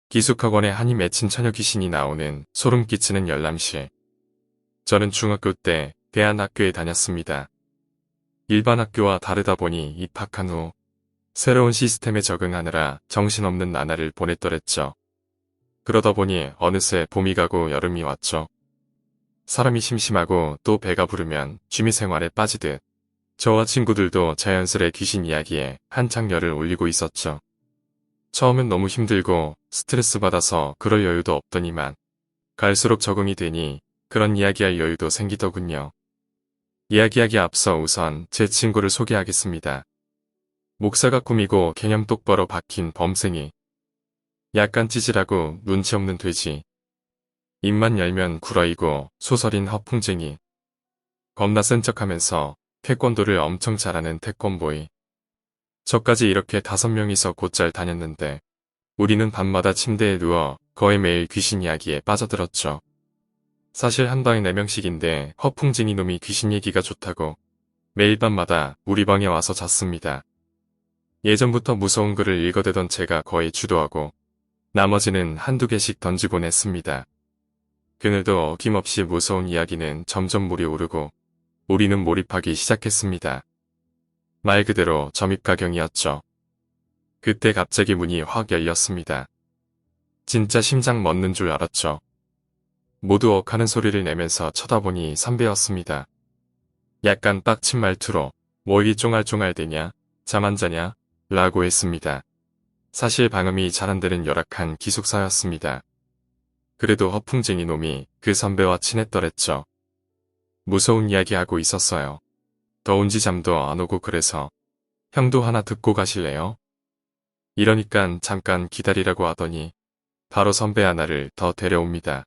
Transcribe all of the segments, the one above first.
기숙학원에 한이 맺힌 처녀 귀신이 나오는 소름 끼치는 열람실. 저는 중학교 때 대안학교에 다녔습니다. 일반 학교와 다르다 보니 입학한 후 새로운 시스템에 적응하느라 정신없는 나날을 보냈더랬죠. 그러다 보니 어느새 봄이 가고 여름이 왔죠. 사람이 심심하고 또 배가 부르면 취미생활에 빠지듯 저와 친구들도 자연스레 귀신 이야기에 한창 열을 올리고 있었죠. 처음엔 너무 힘들고 스트레스 받아서 그럴 여유도 없더니만 갈수록 적응이 되니 그런 이야기할 여유도 생기더군요. 이야기하기 앞서 우선 제 친구를 소개하겠습니다. 목사가 꾸미고 개념 똑바로 박힌 범생이. 약간 찌질하고 눈치 없는 돼지. 입만 열면 구라이고 소설인 허풍쟁이. 겁나 센 척하면서 태권도를 엄청 잘하는 태권보이. 저까지 이렇게 5명이서 곧잘 다녔는데 우리는 밤마다 침대에 누워 거의 매일 귀신 이야기에 빠져들었죠. 사실 한 방에 4명씩인데 허풍쟁이 놈이 귀신 얘기가 좋다고 매일 밤마다 우리 방에 와서 잤습니다. 예전부터 무서운 글을 읽어대던 제가 거의 주도하고 나머지는 한두 개씩 던지곤 했습니다. 그늘도 어김없이 무서운 이야기는 점점 물이 오르고 우리는 몰입하기 시작했습니다. 말 그대로 점입가경이었죠. 그때 갑자기 문이 확 열렸습니다. 진짜 심장 멎는 줄 알았죠. 모두 억하는 소리를 내면서 쳐다보니 선배였습니다. 약간 빡친 말투로 뭐 이 쫑알쫑알대냐, 잠 안 자냐 라고 했습니다. 사실 방음이 잘 안 되는 열악한 기숙사였습니다. 그래도 허풍쟁이 놈이 그 선배와 친했더랬죠. 무서운 이야기하고 있었어요. 더운지 잠도 안 오고 그래서 형도 하나 듣고 가실래요? 이러니깐 잠깐 기다리라고 하더니 바로 선배 하나를 더 데려옵니다.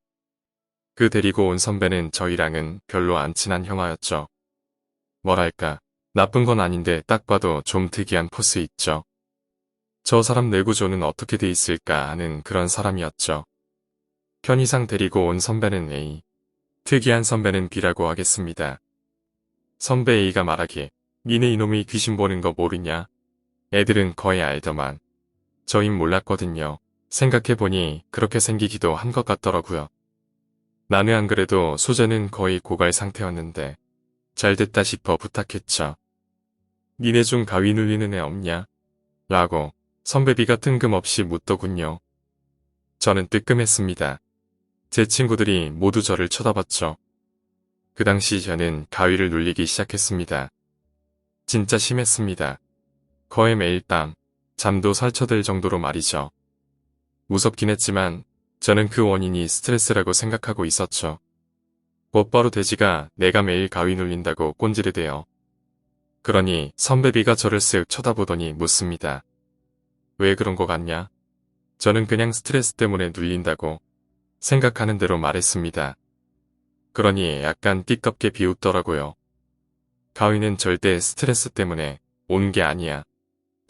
그 데리고 온 선배는 저희랑은 별로 안 친한 형아였죠. 뭐랄까 나쁜 건 아닌데 딱 봐도 좀 특이한 포스 있죠. 저 사람 뇌구조는 어떻게 돼 있을까 하는 그런 사람이었죠. 편의상 데리고 온 선배는 A, 특이한 선배는 B라고 하겠습니다. 선배 A가 말하길 니네 이놈이 귀신 보는 거 모르냐? 애들은 거의 알더만. 저흰 몰랐거든요. 생각해보니 그렇게 생기기도 한 것 같더라고요. 나는 안 그래도 소재는 거의 고갈 상태였는데 잘 됐다 싶어 부탁했죠. 니네 중 가위 눌리는 애 없냐? 라고 선배 B가 뜬금없이 묻더군요. 저는 뜨끔했습니다. 제 친구들이 모두 저를 쳐다봤죠. 그 당시 저는 가위를 눌리기 시작했습니다. 진짜 심했습니다. 거의 매일 밤 잠도 설쳐들 정도로 말이죠. 무섭긴 했지만 저는 그 원인이 스트레스라고 생각하고 있었죠. 곧바로 돼지가 내가 매일 가위 눌린다고 꼰지르대요. 그러니 선배 B가 저를 쓱 쳐다보더니 묻습니다. 왜 그런 거 같냐? 저는 그냥 스트레스 때문에 눌린다고 생각하는 대로 말했습니다. 그러니 약간 띠껍게 비웃더라고요. 가위는 절대 스트레스 때문에 온 게 아니야.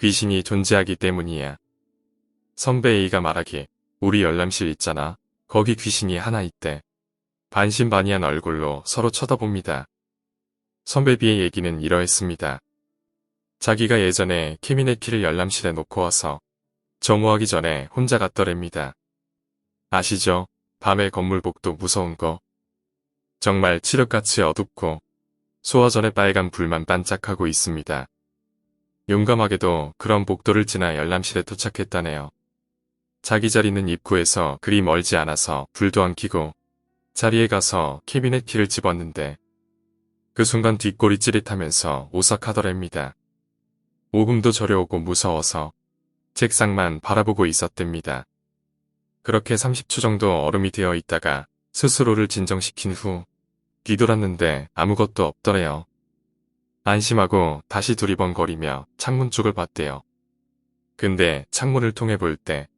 귀신이 존재하기 때문이야. 선배 A가 말하길 우리 열람실 있잖아. 거기 귀신이 하나 있대. 반신반의한 얼굴로 서로 쳐다봅니다. 선배 B의 얘기는 이러했습니다. 자기가 예전에 캐비넷 키를 열람실에 놓고 와서 정오하기 전에 혼자 갔더랍니다. 아시죠? 밤에 건물 복도 무서운 거. 정말 칠흑같이 어둡고 소화전에 빨간 불만 반짝하고 있습니다. 용감하게도 그런 복도를 지나 열람실에 도착했다네요. 자기 자리는 입구에서 그리 멀지 않아서 불도 안 켜고 자리에 가서 캐비넷 키를 집었는데 그 순간 뒷골이 찌릿하면서 오싹하더랍니다. 오금도 저려오고 무서워서 책상만 바라보고 있었답니다. 그렇게 30초 정도 얼음이 되어 있다가 스스로를 진정시킨 후 뒤돌았는데 아무것도 없더래요. 안심하고 다시 두리번거리며 창문 쪽을 봤대요. 근데 창문을 통해 볼 때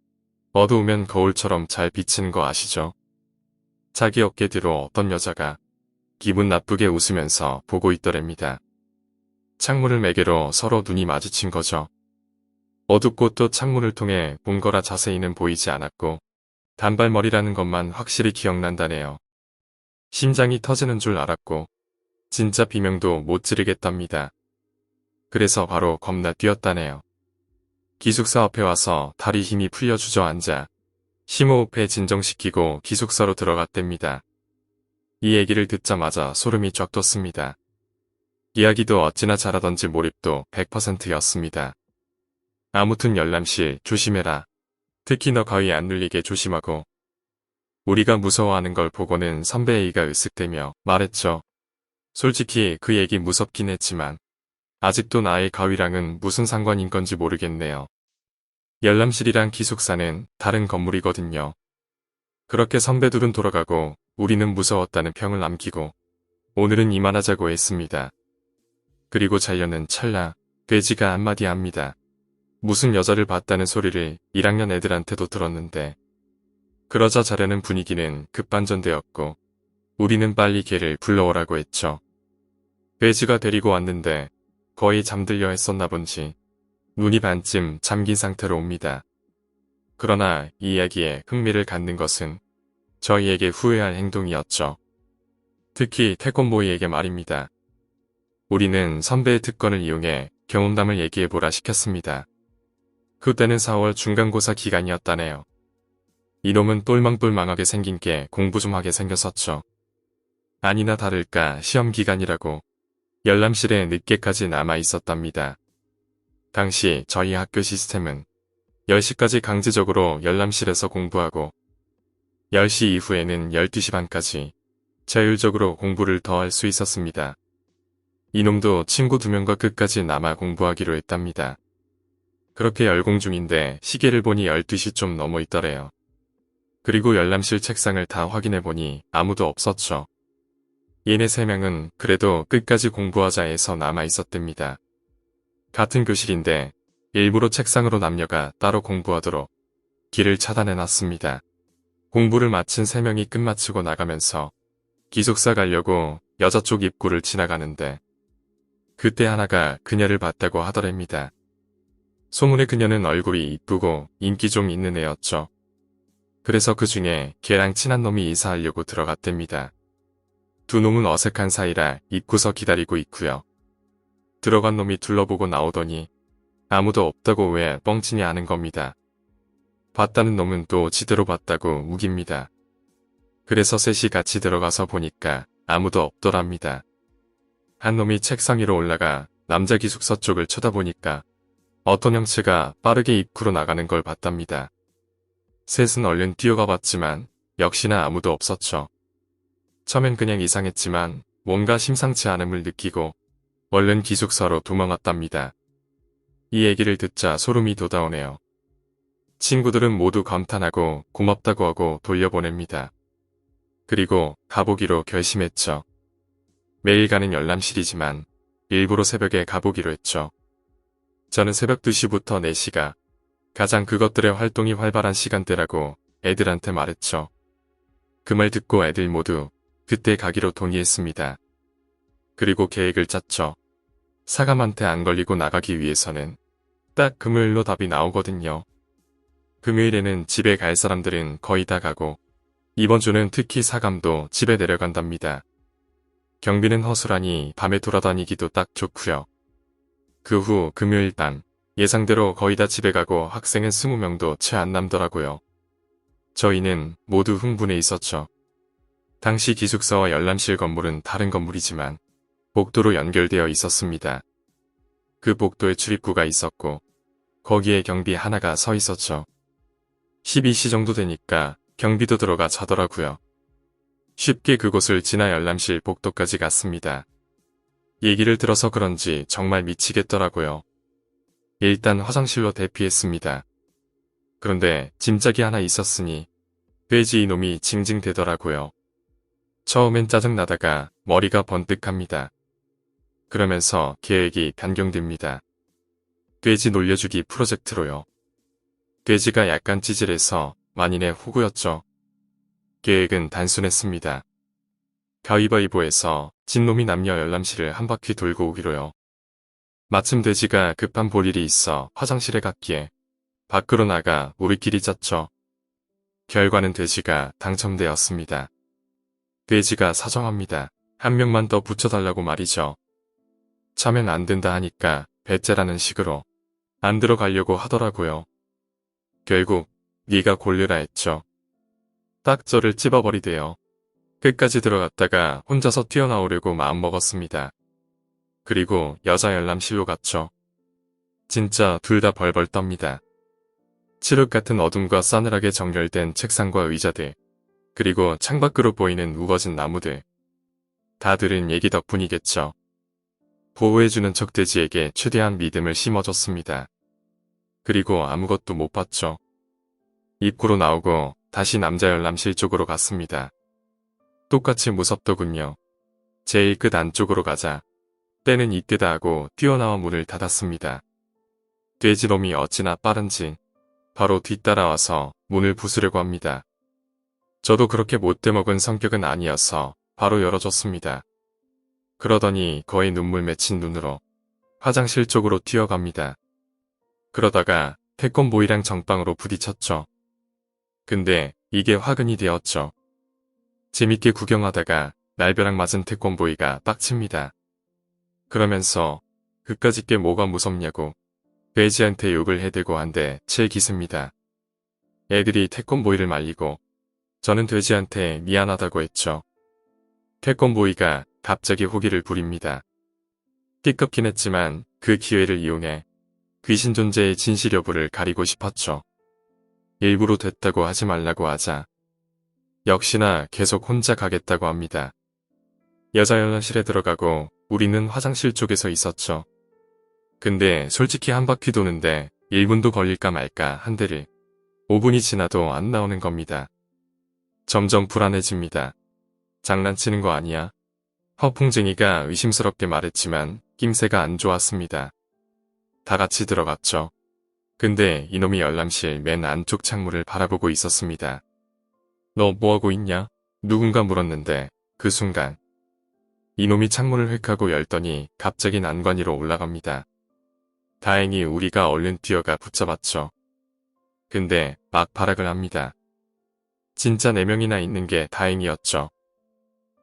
어두우면 거울처럼 잘 비치는 거 아시죠? 자기 어깨 뒤로 어떤 여자가 기분 나쁘게 웃으면서 보고 있더랍니다. 창문을 매개로 서로 눈이 마주친 거죠. 어둡고 또 창문을 통해 본 거라 자세히는 보이지 않았고 단발머리라는 것만 확실히 기억난다네요. 심장이 터지는 줄 알았고 진짜 비명도 못 지르겠답니다. 그래서 바로 겁나 뛰었다네요. 기숙사 앞에 와서 다리 힘이 풀려 주저앉아 심호흡해 진정시키고 기숙사로 들어갔답니다. 이 얘기를 듣자마자 소름이 쫙 돋습니다. 이야기도 어찌나 잘하던지 몰입도 100%였습니다. 아무튼 열람실 조심해라. 특히 너 가위 안 눌리게 조심하고. 우리가 무서워하는 걸 보고는 선배 A가 으쓱대며 말했죠. 솔직히 그 얘기 무섭긴 했지만 아직도 나의 가위랑은 무슨 상관인 건지 모르겠네요. 열람실이랑 기숙사는 다른 건물이거든요. 그렇게 선배들은 돌아가고 우리는 무서웠다는 평을 남기고 오늘은 이만하자고 했습니다. 그리고 자려는 찰나 돼지가 한마디 합니다. 무슨 여자를 봤다는 소리를 1학년 애들한테도 들었는데. 그러자 자려는 분위기는 급반전되었고 우리는 빨리 걔를 불러오라고 했죠. 돼지가 데리고 왔는데 거의 잠들려 했었나 본지 눈이 반쯤 잠긴 상태로 옵니다. 그러나 이 이야기에 흥미를 갖는 것은 저희에게 후회할 행동이었죠. 특히 태권보이에게 말입니다. 우리는 선배의 특권을 이용해 경험담을 얘기해보라 시켰습니다. 그때는 4월 중간고사 기간이었다네요. 이놈은 똘망똘망하게 생긴 게 공부 좀 하게 생겼었죠. 아니나 다를까 시험 기간이라고 열람실에 늦게까지 남아 있었답니다. 당시 저희 학교 시스템은 10시까지 강제적으로 열람실에서 공부하고 10시 이후에는 12시 반까지 자율적으로 공부를 더 할 수 있었습니다. 이놈도 친구 2명과 끝까지 남아 공부하기로 했답니다. 그렇게 열공 중인데 시계를 보니 12시 좀 넘어 있더래요. 그리고 열람실 책상을 다 확인해보니 아무도 없었죠. 얘네 3명은 그래도 끝까지 공부하자 해서 남아 있었답니다. 같은 교실인데 일부러 책상으로 남녀가 따로 공부하도록 길을 차단해놨습니다. 공부를 마친 3명이 끝마치고 나가면서 기숙사 가려고 여자 쪽 입구를 지나가는데 그때 하나가 그녀를 봤다고 하더랍니다. 소문에 그녀는 얼굴이 이쁘고 인기 좀 있는 애였죠. 그래서 그 중에 걔랑 친한 놈이 이사하려고 들어갔답니다. 두 놈은 어색한 사이라 입구서 기다리고 있고요. 들어간 놈이 둘러보고 나오더니 아무도 없다고 왜 뻥치냐 하는 겁니다. 봤다는 놈은 또 지대로 봤다고 우깁니다. 그래서 셋이 같이 들어가서 보니까 아무도 없더랍니다. 한 놈이 책상 위로 올라가 남자 기숙사 쪽을 쳐다보니까 어떤 형체가 빠르게 입구로 나가는 걸 봤답니다. 셋은 얼른 뛰어가 봤지만 역시나 아무도 없었죠. 처음엔 그냥 이상했지만 뭔가 심상치 않음을 느끼고 얼른 기숙사로 도망갔답니다. 이 얘기를 듣자 소름이 돋아오네요. 친구들은 모두 감탄하고 고맙다고 하고 돌려보냅니다. 그리고 가보기로 결심했죠. 매일 가는 열람실이지만 일부러 새벽에 가보기로 했죠. 저는 새벽 2시부터 4시가 가장 그것들의 활동이 활발한 시간대라고 애들한테 말했죠. 그 말 듣고 애들 모두 그때 가기로 동의했습니다. 그리고 계획을 짰죠. 사감한테 안 걸리고 나가기 위해서는 딱 금요일로 답이 나오거든요. 금요일에는 집에 갈 사람들은 거의 다 가고 이번 주는 특히 사감도 집에 내려간답니다. 경비는 허술하니 밤에 돌아다니기도 딱 좋고요. 그 후 금요일 밤 예상대로 거의 다 집에 가고 학생은 20명도 채 안 남더라고요. 저희는 모두 흥분해 있었죠. 당시 기숙사와 열람실 건물은 다른 건물이지만 복도로 연결되어 있었습니다. 그 복도에 출입구가 있었고 거기에 경비 하나가 서 있었죠. 12시 정도 되니까 경비도 들어가 자더라고요. 쉽게 그곳을 지나 열람실 복도까지 갔습니다. 얘기를 들어서 그런지 정말 미치겠더라고요. 일단 화장실로 대피했습니다. 그런데 짐짝이 하나 있었으니 돼지 이놈이 징징대더라고요. 처음엔 짜증나다가 머리가 번뜩합니다. 그러면서 계획이 변경됩니다. 돼지 놀려주기 프로젝트로요. 돼지가 약간 찌질해서 만인의 호구였죠. 계획은 단순했습니다. 가위바위보에서 진 놈이 남녀 열람실을 한 바퀴 돌고 오기로요. 마침 돼지가 급한 볼 일이 있어 화장실에 갔기에 밖으로 나가 우리끼리 짰죠. 결과는 돼지가 당첨되었습니다. 돼지가 사정합니다. 한 명만 더 붙여달라고 말이죠. 차면 안 된다 하니까 배째라는 식으로 안 들어가려고 하더라고요. 결국 네가 골려라 했죠. 딱 저를 찝어버리대요. 끝까지 들어갔다가 혼자서 뛰어나오려고 마음먹었습니다. 그리고 여자 열람실로 갔죠. 진짜 둘 다 벌벌 떱니다. 칠흑 같은 어둠과 싸늘하게 정렬된 책상과 의자들, 그리고 창밖으로 보이는 우거진 나무들. 다 들은 얘기 덕분이겠죠. 보호해주는 척돼지에게 최대한 믿음을 심어줬습니다. 그리고 아무것도 못 봤죠. 입구로 나오고 다시 남자 열람실 쪽으로 갔습니다. 똑같이 무섭더군요. 제일 끝 안쪽으로 가자. 때는 이때다 하고 뛰어나와 문을 닫았습니다. 돼지놈이 어찌나 빠른지 바로 뒤따라와서 문을 부수려고 합니다. 저도 그렇게 못돼먹은 성격은 아니어서 바로 열어줬습니다. 그러더니 거의 눈물 맺힌 눈으로 화장실 쪽으로 뛰어갑니다. 그러다가 태권보이랑 정방으로 부딪혔죠. 근데 이게 화근이 되었죠. 재밌게 구경하다가 날벼락 맞은 태권보이가 빡칩니다. 그러면서 그까짓 게 뭐가 무섭냐고 돼지한테 욕을 해대고 한데 칠 기습니다. 애들이 태권보이를 말리고 저는 돼지한테 미안하다고 했죠. 태권보이가 갑자기 호기를 부립니다. 띠껍긴 했지만 그 기회를 이용해 귀신 존재의 진실 여부를 가리고 싶었죠. 일부러 됐다고 하지 말라고 하자 역시나 계속 혼자 가겠다고 합니다. 여자 열람실에 들어가고 우리는 화장실 쪽에 서 있었죠. 근데 솔직히 한 바퀴 도는데 1분도 걸릴까 말까 한데를 5분이 지나도 안 나오는 겁니다. 점점 불안해집니다. 장난치는 거 아니야? 허풍쟁이가 의심스럽게 말했지만 낌새가 안 좋았습니다. 다 같이 들어갔죠. 근데 이놈이 열람실 맨 안쪽 창문을 바라보고 있었습니다. 너 뭐하고 있냐? 누군가 물었는데 그 순간 이놈이 창문을 획하고 열더니 갑자기 난관 위로 올라갑니다. 다행히 우리가 얼른 뛰어가 붙잡았죠. 근데 막 발악을 합니다. 진짜 4명이나 있는 게 다행이었죠.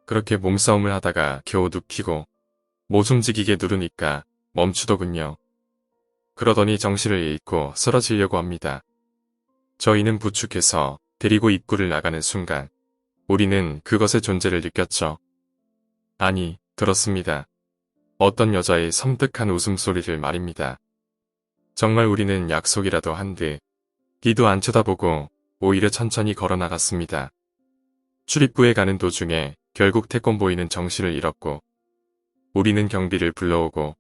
그렇게 몸싸움을 하다가 겨우 눕히고 못 움직이게 누르니까 멈추더군요. 그러더니 정신을 잃고 쓰러지려고 합니다. 저희는 부축해서 데리고 입구를 나가는 순간 우리는 그것의 존재를 느꼈죠. 아니, 들었습니다. 어떤 여자의 섬뜩한 웃음소리를 말입니다. 정말 우리는 약속이라도 한 듯 뒤도 안 쳐다보고 오히려 천천히 걸어나갔습니다. 출입구에 가는 도중에 결국 태권보이는 정신을 잃었고 우리는 경비를 불러오고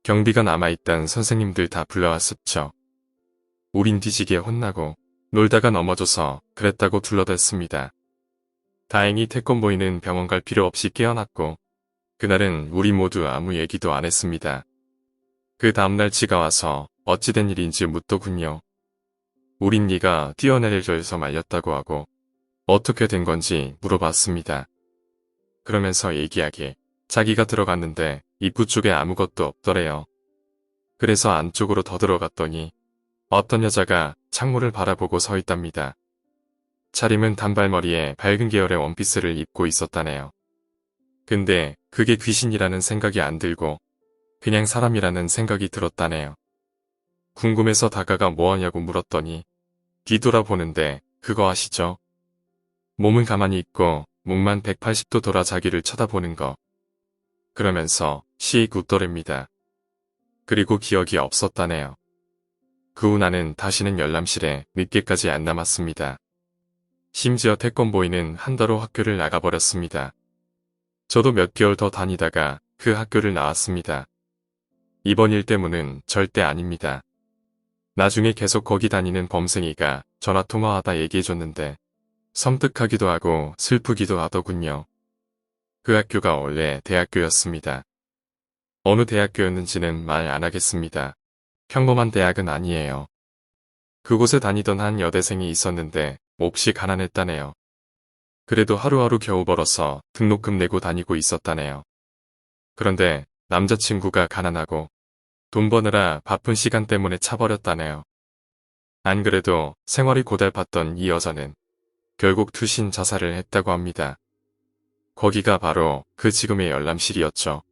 경비가 남아있던 선생님들 다 불러왔었죠. 우린 뒤지게 혼나고 놀다가 넘어져서 그랬다고 둘러댔습니다. 다행히 태권보이는 병원 갈 필요 없이 깨어났고 그날은 우리 모두 아무 얘기도 안 했습니다. 그 다음날 지가 와서 어찌 된 일인지 묻더군요. 우린 네가 뛰어내려줘서 말렸다고 하고 어떻게 된 건지 물어봤습니다. 그러면서 얘기하길 자기가 들어갔는데 입구 쪽에 아무것도 없더래요. 그래서 안쪽으로 더 들어갔더니 어떤 여자가 창문을 바라보고 서 있답니다. 차림은 단발머리에 밝은 계열의 원피스를 입고 있었다네요. 근데 그게 귀신이라는 생각이 안 들고 그냥 사람이라는 생각이 들었다네요. 궁금해서 다가가 뭐하냐고 물었더니 뒤돌아보는데 그거 아시죠? 몸은 가만히 있고 목만 180도 돌아 자기를 쳐다보는 거. 그러면서 씩 웃더랍니다. 그리고 기억이 없었다네요. 그 후 나는 다시는 열람실에 늦게까지 안 남았습니다. 심지어 태권보이는 한 달 후 학교를 나가버렸습니다. 저도 몇 개월 더 다니다가 그 학교를 나왔습니다. 이번 일 때문은 절대 아닙니다. 나중에 계속 거기 다니는 범생이가 전화통화하다 얘기해줬는데 섬뜩하기도 하고 슬프기도 하더군요. 그 학교가 원래 대학교였습니다. 어느 대학교였는지는 말 안 하겠습니다. 평범한 대학은 아니에요. 그곳에 다니던 한 여대생이 있었는데 몹시 가난했다네요. 그래도 하루하루 겨우 벌어서 등록금 내고 다니고 있었다네요. 그런데 남자친구가 가난하고 돈 버느라 바쁜 시간 때문에 차버렸다네요. 안 그래도 생활이 고달팠던 이 여자는 결국 투신 자살을 했다고 합니다. 거기가 바로 그 지금의 열람실이었죠.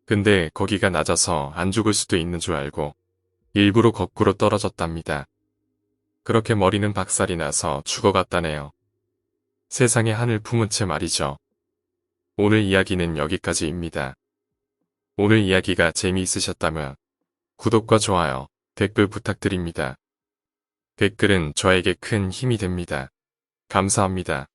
근데 거기가 낮아서 안 죽을 수도 있는 줄 알고 일부러 거꾸로 떨어졌답니다. 그렇게 머리는 박살이 나서 죽어갔다네요. 세상에 한을 품은 채 말이죠. 오늘 이야기는 여기까지입니다. 오늘 이야기가 재미있으셨다면 구독과 좋아요, 댓글 부탁드립니다. 댓글은 저에게 큰 힘이 됩니다. 감사합니다.